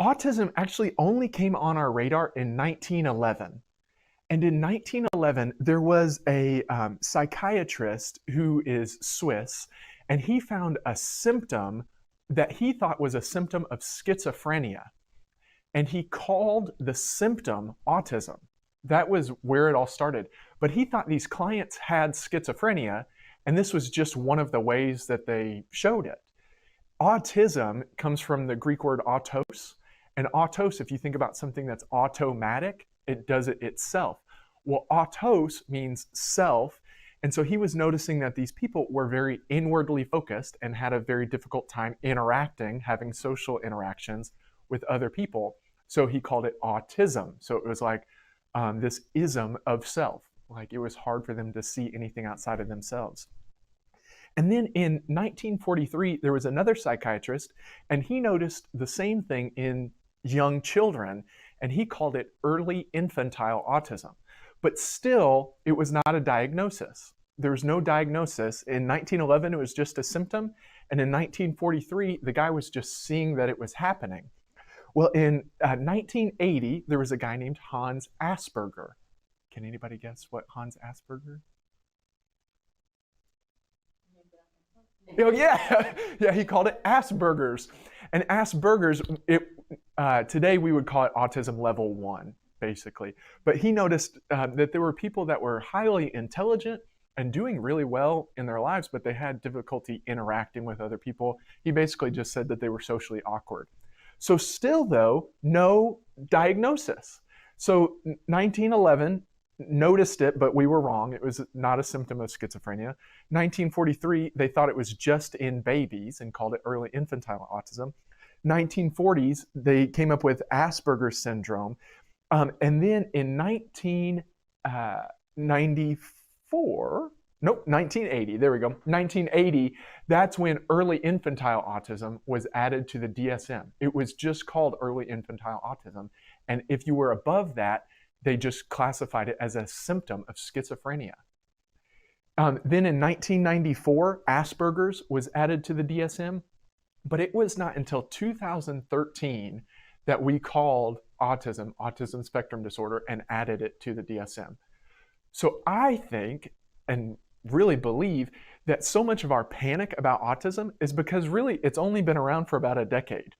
autism actually only came on our radar in 1911. And in 1911, there was a psychiatrist who is Swiss, and he found a symptom that he thought was a symptom of schizophrenia. And he called the symptom autism. That was where it all started. But he thought these clients had schizophrenia, and this was just one of the ways that they showed it. Autism comes from the Greek word autos. And autos, if you think about something that's automatic, it does it itself. Well, autos means self. And so he was noticing that these people were very inwardly focused and had a very difficult time interacting, having social interactions with other people. So he called it autism. So it was like this ism of self. Like it was hard for them to see anything outside of themselves. And then in 1943, there was another psychiatrist, and he noticed the same thing in young children, and he called it early infantile autism. But still, it was not a diagnosis. There was no diagnosis. In 1911, it was just a symptom. And in 1943, the guy was just seeing that it was happening. Well, in 1980, there was a guy named Hans Asperger. Can anybody guess what Hans Asperger? Oh, yeah. Yeah, he called it Asperger's. And Asperger's, today we would call it autism level 1, basically. But he noticed that there were people that were highly intelligent and doing really well in their lives, but they had difficulty interacting with other people. He basically just said that they were socially awkward. So still, though, no diagnosis. So 1911 noticed it, but we were wrong. It was not a symptom of schizophrenia. 1943, they thought it was just in babies and called it early infantile autism. 1940s, they came up with Asperger's syndrome. And then in 1980, there we go, 1980, that's when early infantile autism was added to the DSM. It was just called early infantile autism. And if you were above that, they just classified it as a symptom of schizophrenia. Then in 1994, Asperger's was added to the DSM, but it was not until 2013 that we called autism, Autism Spectrum Disorder, and added it to the DSM. So I think, and really believe, that so much of our panic about autism is because really it's only been around for about a decade.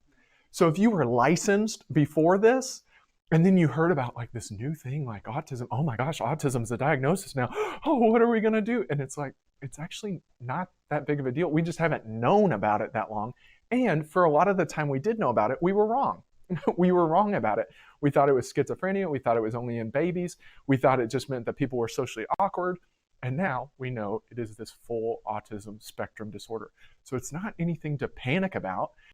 So if you were licensed before this, and then you heard about like this new thing like autism, oh my gosh, autism's a diagnosis now. Oh, what are we gonna do? And it's like, it's actually not that big of a deal. We just haven't known about it that long. And for a lot of the time we did know about it, we were wrong. We were wrong about it. We thought it was schizophrenia. We thought it was only in babies. We thought it just meant that people were socially awkward. And now we know it is this full autism spectrum disorder. So it's not anything to panic about.